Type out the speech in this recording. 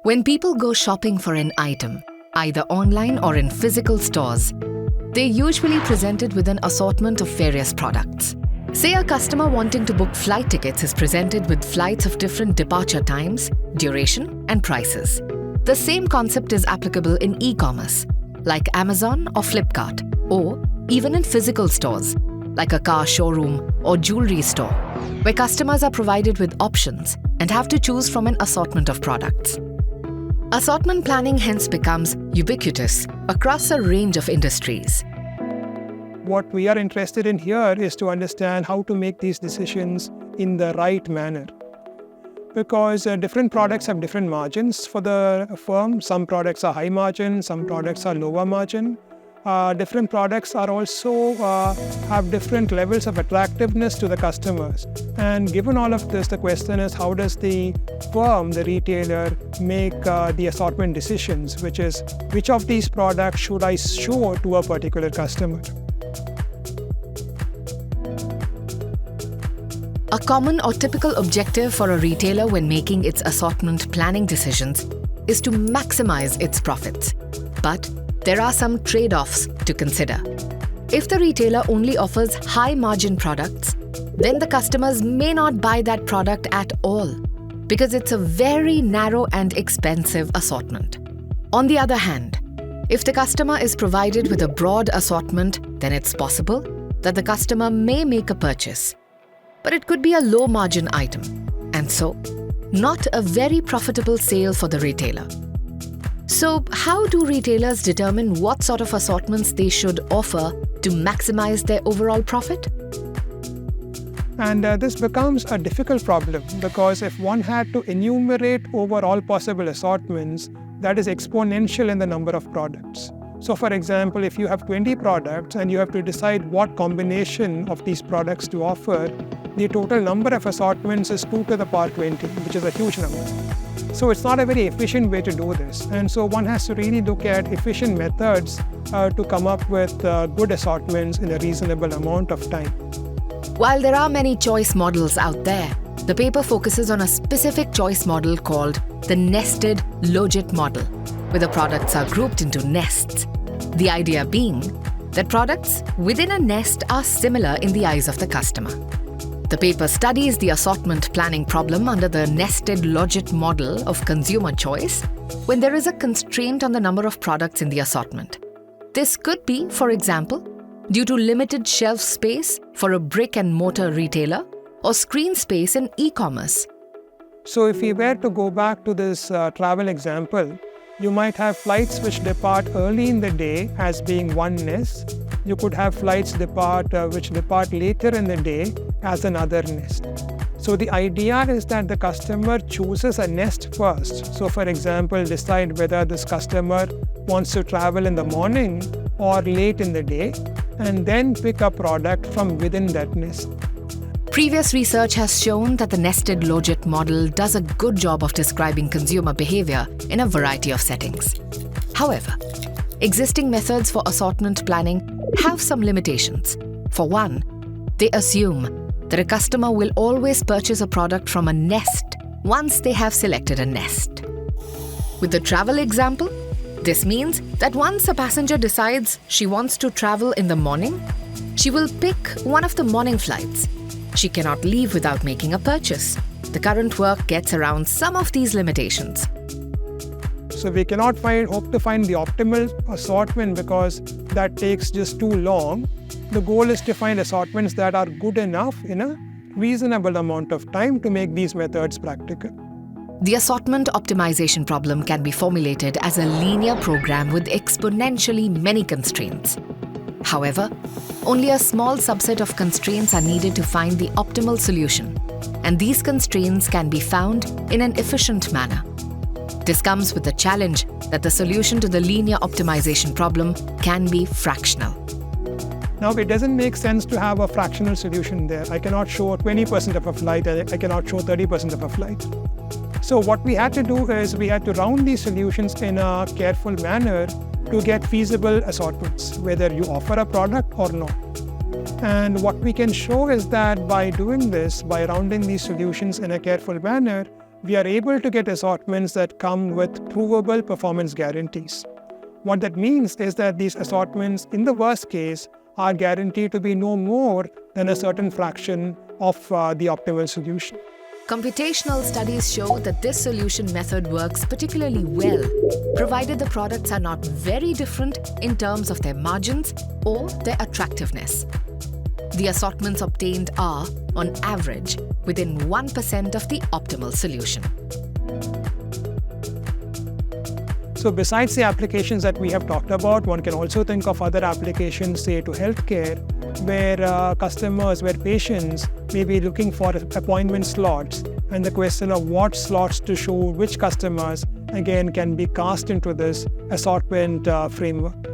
When people go shopping for an item, either online or in physical stores, they're usually presented with an assortment of various products. Say a customer wanting to book flight tickets is presented with flights of different departure times, duration, and prices. The same concept is applicable in e-commerce, like Amazon or Flipkart, or even in physical stores, like a car showroom or jewelry store, where customers are provided with options and have to choose from an assortment of products. Assortment planning hence becomes ubiquitous across a range of industries. What we are interested in here is to understand how to make these decisions in the right manner. Because different products have different margins for the firm. Some products are high margin, some products are lower margin. Different products are also have different levels of attractiveness to the customers. And given all of this, the question is, how does the firm, the retailer, make the assortment decisions, which is, which of these products should I show to a particular customer? A common or typical objective for a retailer when making its assortment planning decisions is to maximize its profits. But there are some trade-offs to consider. If the retailer only offers high-margin products, then the customers may not buy that product at all because it's a very narrow and expensive assortment. On the other hand, if the customer is provided with a broad assortment, then it's possible that the customer may make a purchase. But it could be a low-margin item, and so not a very profitable sale for the retailer. So how do retailers determine what sort of assortments they should offer to maximize their overall profit? And this becomes a difficult problem because if one had to enumerate over all possible assortments, that is exponential in the number of products. So for example, if you have 20 products and you have to decide what combination of these products to offer, the total number of assortments is 2 to the power 20, which is a huge number. So it's not a very efficient way to do this. And so one has to really look at efficient methods to come up with good assortments in a reasonable amount of time. While there are many choice models out there, the paper focuses on a specific choice model called the nested Logit model, where the products are grouped into nests. The idea being that products within a nest are similar in the eyes of the customer. The paper studies the assortment planning problem under the nested Logit model of consumer choice when there is a constraint on the number of products in the assortment. This could be, for example, due to limited shelf space for a brick-and-mortar retailer or screen space in e-commerce. So if we were to go back to this travel example, you might have flights which depart early in the day as being one nest. You could have flights which depart later in the day as another nest. So the idea is that the customer chooses a nest first. So for example, decide whether this customer wants to travel in the morning or late in the day, and then pick a product from within that nest. Previous research has shown that the nested Logit model does a good job of describing consumer behavior in a variety of settings. However, existing methods for assortment planning have some limitations. For one, they assume that a customer will always purchase a product from a nest once they have selected a nest. With the travel example, this means that once a passenger decides she wants to travel in the morning, she will pick one of the morning flights. She cannot leave without making a purchase. The current work gets around some of these limitations. So we cannot hope to find the optimal assortment because that takes just too long. The goal is to find assortments that are good enough in a reasonable amount of time to make these methods practical. The assortment optimization problem can be formulated as a linear program with exponentially many constraints. However, only a small subset of constraints are needed to find the optimal solution, and these constraints can be found in an efficient manner. This comes with the challenge that the solution to the linear optimization problem can be fractional. Now, it doesn't make sense to have a fractional solution there. I cannot show 20% of a flight, I cannot show 30% of a flight. So what we had to do is we had to round these solutions in a careful manner to get feasible assortments, whether you offer a product or not. And what we can show is that by doing this, by rounding these solutions in a careful manner, we are able to get assortments that come with provable performance guarantees. What that means is that these assortments, in the worst case, are guaranteed to be no more than a certain fraction of the optimal solution. Computational studies show that this solution method works particularly well, provided the products are not very different in terms of their margins or their attractiveness. The assortments obtained are, on average, within 1% of the optimal solution. So besides the applications that we have talked about, one can also think of other applications, say to healthcare, where patients may be looking for appointment slots, and the question of what slots to show which customers, again, can be cast into this assortment framework.